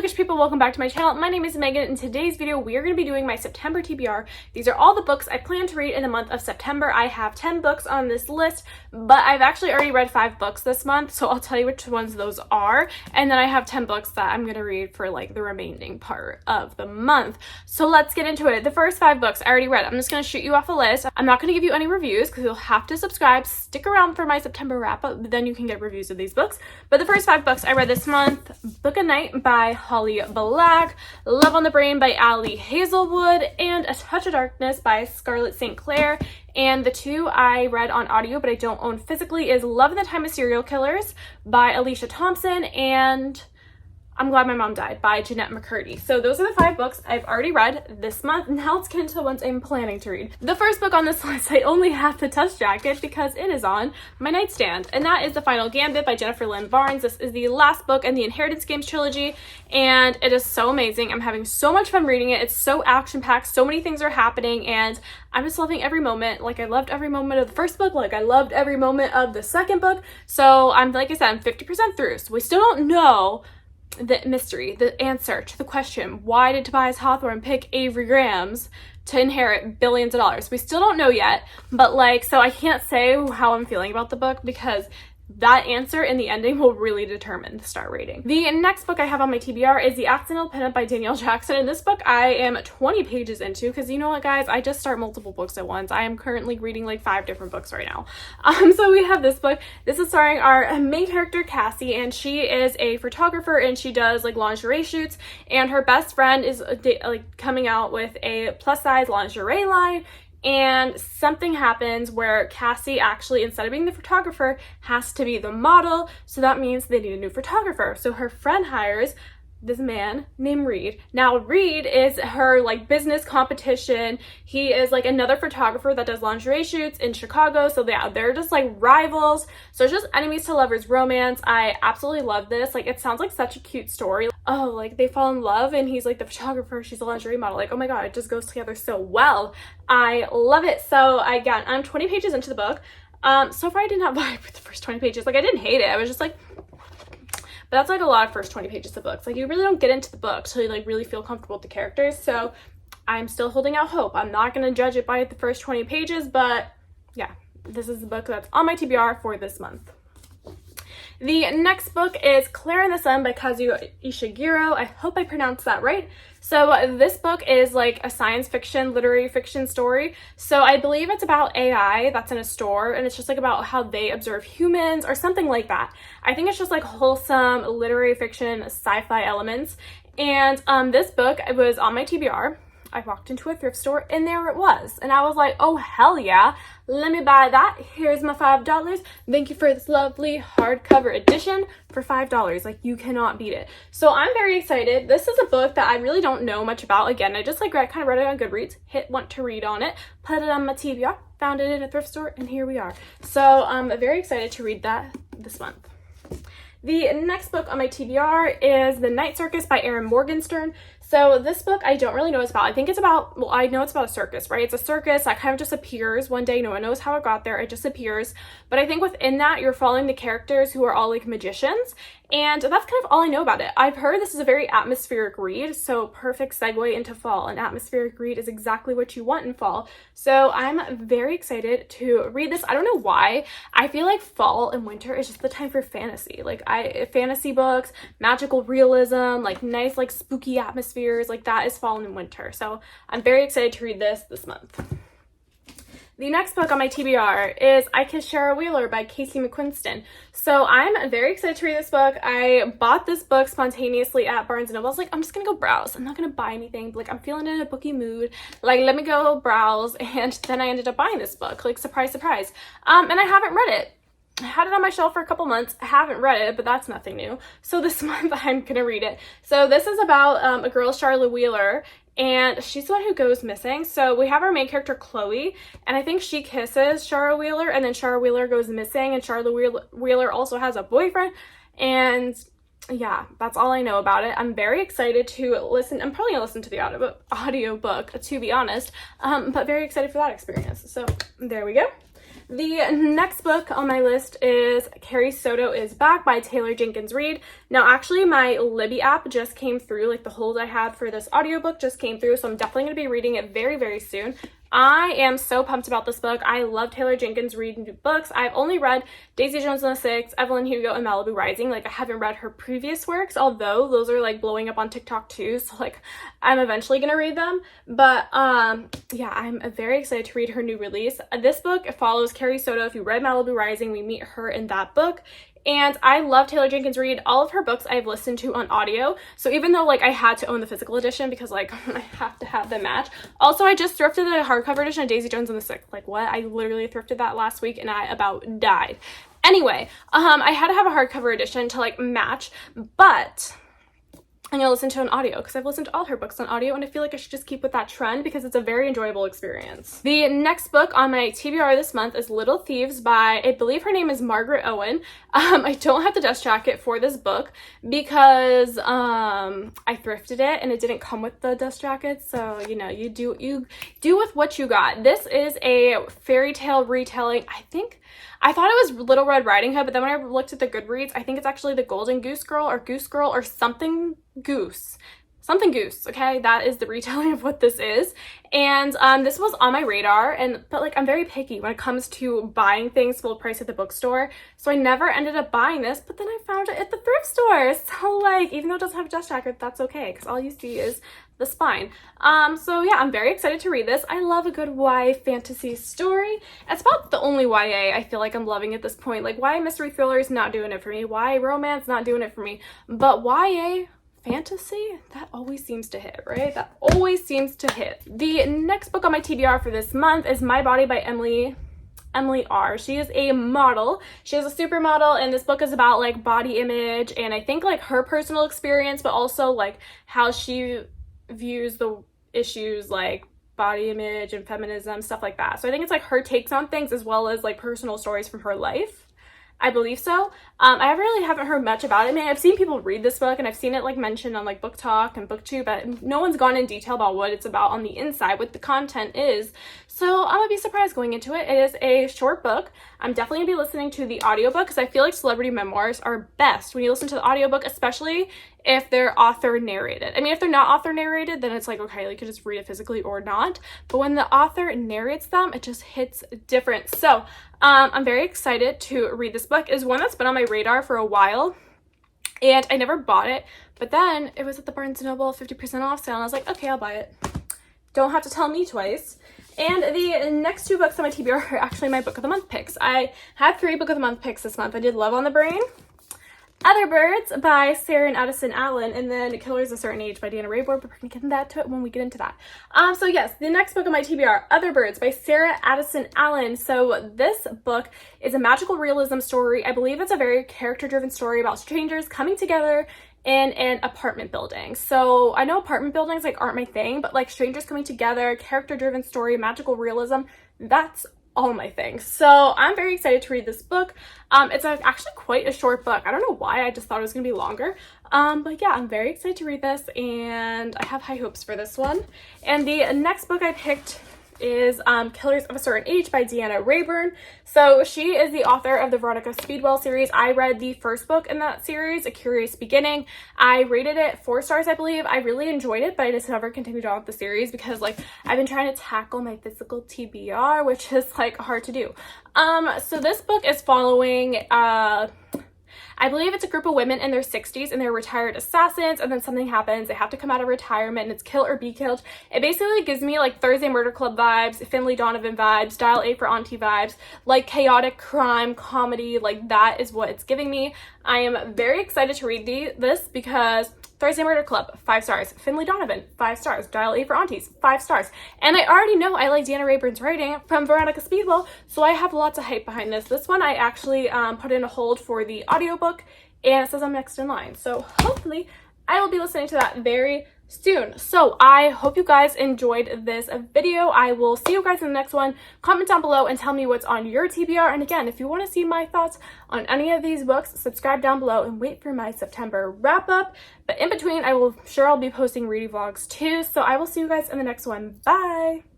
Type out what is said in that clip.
bookish people, welcome back to my channel. My name is Megan. In today's video, we are going to be doing my September TBR. These are all the books I plan to read in the month of September. I have 10 books on this list, but I've actually already read 5 books this month, so I'll tell you which ones those are. And then I have 10 books that I'm going to read for like the remaining part of the month. So let's get into it. The first 5 books I already read. I'm just going to shoot you off a list. I'm not going to give you any reviews because you'll have to subscribe. Stick around for my September wrap up, then you can get reviews of these books. But the first 5 books I read this month: Book a Night by Holly Black, Love on the Brain by Ali Hazelwood, and A Touch of Darkness by Scarlett St. Clair. And the 2 I read on audio but I don't own physically is Love in the Time of Serial Killers by Alicia Thompson and I'm Glad My Mom Died by Jeanette McCurdy. So those are the 5 books I've already read this month. Now let's get into the ones I'm planning to read. The first book on this list, I only have the test jacket because it is on my nightstand, and that is The Final Gambit by Jennifer Lynn Barnes. This is the last book in the Inheritance Games trilogy, and it is so amazing. I'm having so much fun reading it. It's so action-packed, so many things are happening, and I'm just loving every moment. Like, I loved every moment of the first book, like I loved every moment of the second book. So like I said, I'm 50% through, so we still don't know the mystery, the answer to the question, why did Tobias Hawthorne pick Avery Grahams to inherit billions of dollars? We still don't know yet, but like, so I can't say how I'm feeling about the book because that answer in the ending will really determine the star rating. The next book I have on my TBR is The Accidental Pinup by Danielle Jackson. And this book I am 20 pages into because you know what, guys, I just start multiple books at once. I am currently reading like 5 different books right now. So we have this book. This is starring our main character, Cassie, and she is a photographer and she does like lingerie shoots, and her best friend is like coming out with a plus size lingerie line. And something happens where Cassie actually, instead of being the photographer, has to be the model. So that means they need a new photographer. So her friend hires this man named Reed. Now Reed is her like business competition. He is like another photographer that does lingerie shoots in Chicago. So they're just like rivals. So it's just enemies to lovers romance. I absolutely love this. Like, it sounds like such a cute story. Oh, like they fall in love and he's like the photographer, she's a lingerie model. Like, oh my god, it just goes together so well. I love it. So again, I'm 20 pages into the book. So far I did not vibe with the first 20 pages. Like, I didn't hate it. I was just like, but that's like a lot of first 20 pages of books. Like, you really don't get into the book till you like really feel comfortable with the characters. So I'm still holding out hope. I'm not going to judge it by the first 20 pages, but yeah, this is the book that's on my TBR for this month. The next book is Claire and the Sun by Kazuo Ishiguro. I hope I pronounced that right. So this book is like a science fiction, literary fiction story. So I believe it's about AI that's in a store, and it's just like about how they observe humans or something like that. I think it's just like wholesome literary fiction, sci-fi elements. And this book, it was on my TBR. I walked into a thrift store and there it was. And I was like, oh, hell yeah. Let me buy that. Here's my $5. Thank you for this lovely hardcover edition for $5. Like, you cannot beat it. So I'm very excited. This is a book that I really don't know much about. Again, I just like kind of read it on Goodreads, hit want to read on it, put it on my TBR, found it in a thrift store, and here we are. So I'm very excited to read that this month. The next book on my TBR is The Night Circus by Erin Morgenstern. So this book I don't really know what it's about. I think it's about, well, I know it's about a circus, right? It's a circus that kind of just appears one day. No one knows how it got there. It just appears. But I think within that, you're following the characters who are all like magicians. And that's kind of all I know about it. I've heard this is a very atmospheric read, so perfect segue into fall. An atmospheric read is exactly what you want in fall. So I'm very excited to read this. I don't know why. I feel like fall and winter is just the time for fantasy. Like, fantasy books, magical realism, like nice like spooky atmospheres, like that is fall and winter. So I'm very excited to read this month. The next book on my TBR is I Kissed Shara Wheeler by Casey McQuiston. So I'm very excited to read this book. I bought this book spontaneously at Barnes & Noble. I was like, I'm just gonna go browse. I'm not gonna buy anything, but like, I'm feeling in a booky mood. Like, let me go browse. And then I ended up buying this book. Like, surprise, surprise. And I haven't read it. I had it on my shelf for a couple months. I haven't read it, but that's nothing new. So this month I'm gonna read it. So this is about a girl, Charlotte Wheeler, and she's the one who goes missing. So we have our main character, Chloe, and I think she kisses Shara Wheeler, and then Shara Wheeler goes missing, and Charlotte Wheeler also has a boyfriend, and yeah, that's all I know about it. I'm very excited to listen. I'm probably gonna listen to the audio book, to be honest, but very excited for that experience. So there we go. The next book on my list is Carrie Soto is Back by Taylor Jenkins Reid. Now, actually, my Libby app just came through, like the hold I had for this audiobook just came through, so I'm definitely going to be reading it very, very soon. I am so pumped about this book. I love Taylor Jenkins Reid books. I've only read Daisy Jones and the Six, Evelyn Hugo, and Malibu Rising. Like, I haven't read her previous works, although those are like blowing up on TikTok too, so like I'm eventually gonna read them. But yeah, I'm very excited to read her new release. This book follows Carrie Soto. If you read Malibu Rising, we meet her in that book. And I love Taylor Jenkins Reid. All of her books I've listened to on audio. So even though like I had to own the physical edition because like I have to have the match. Also, I just thrifted the hardcover edition of Daisy Jones and the Six. Like what? I literally thrifted that last week and I about died. Anyway, I had to have a hardcover edition to like match, but I'm gonna listen to an audio because I've listened to all her books on audio and I feel like I should just keep with that trend because it's a very enjoyable experience. The next book on my TBR this month is Little Thieves by, I believe her name is Margaret Owen. I don't have the dust jacket for this book because I thrifted it and it didn't come with the dust jacket, so you know, you do with what you got. This is a fairy tale retelling. I thought it was Little Red Riding Hood, but then when I looked at the Goodreads, I think it's actually the Golden Goose Girl or something goose. Something goose, okay? That is the retelling of what this is. And this was on my radar, but like I'm very picky when it comes to buying things full price at the bookstore. So I never ended up buying this, but then I found it at the thrift store. So like, even though it doesn't have a dust jacket, that's okay, because all you see is the spine. So yeah, I'm very excited to read this. I love a good YA fantasy story. It's about the only YA I feel like I'm loving at this point. Like YA mystery thriller is not doing it for me. YA romance, not doing it for me. But YA fantasy, that always seems to hit, right? That always seems to hit. The next book on my TBR for this month is My Body by Emily R. She is a model. She is a supermodel, and this book is about like body image and I think like her personal experience, but also like how she views the issues like body image and feminism, stuff like that. So I think it's like her takes on things as well as like personal stories from her life. I believe so. I really haven't heard much about it. I mean, I've seen people read this book and I've seen it like mentioned on like Book Talk and BookTube, but no one's gone in detail about what it's about on the inside, what the content is. So I'm gonna be surprised going into it. It is a short book. I'm definitely gonna be listening to the audiobook because I feel like celebrity memoirs are best when you listen to the audiobook, especially if they're author narrated. I mean, if they're not author narrated, then it's like, okay, you could just read it physically or not. But when the author narrates them, it just hits different. So I'm very excited to read this book. It's one that's been on my radar for a while and I never bought it, but then it was at the Barnes & Noble 50% off sale and I was like, okay, I'll buy it. Don't have to tell me twice. And the next two books on my TBR are actually my Book of the Month picks. I had 3 Book of the Month picks this month. I did Love on the Brain, Other Birds by Sarah and Addison Allen, and then Killers of a Certain Age by Deanna Raybourn, but we're gonna get into that to it when we get into that. So yes, the next book on my TBR, Other Birds by Sarah Addison Allen. So this book is a magical realism story. I believe it's a very character-driven story about strangers coming together in an apartment building. So I know apartment buildings like aren't my thing, but like strangers coming together, character-driven story, magical realism, that's all my things. So I'm very excited to read this book. It's actually quite a short book. I don't know why, I just thought it was gonna be longer. But yeah, I'm very excited to read this and I have high hopes for this one. And the next book I picked is Killers of a Certain Age by Deanna Raybourn. So she is the author of the Veronica Speedwell series. I read the first book in that series, A Curious Beginning. I rated it 4 stars, I believe. I really enjoyed it, but I just never continued on with the series because like I've been trying to tackle my physical TBR, which is like hard to do. So this book is following I believe it's a group of women in their 60s and they're retired assassins, and then something happens. They have to come out of retirement and it's kill or be killed. It basically gives me like Thursday Murder Club vibes, Finley Donovan vibes, Dial A for Auntie vibes, like chaotic crime comedy. Like that is what it's giving me. I am very excited to read this because Thursday Murder Club, 5 stars. Finley Donovan, 5 stars. Dial A for Aunties, 5 stars. And I already know I like Deanna Raybourn's writing from Veronica Speedwell, so I have lots of hype behind this. This one I actually put in a hold for the audiobook, and it says I'm next in line. So hopefully I will be listening to that very soon. So I hope you guys enjoyed this video. I will see you guys in the next one. Comment down below and tell me what's on your TBR. And again, if you want to see my thoughts on any of these books, subscribe down below and wait for my September wrap up. But in between, I'll be posting reading vlogs too. So I will see you guys in the next one. Bye!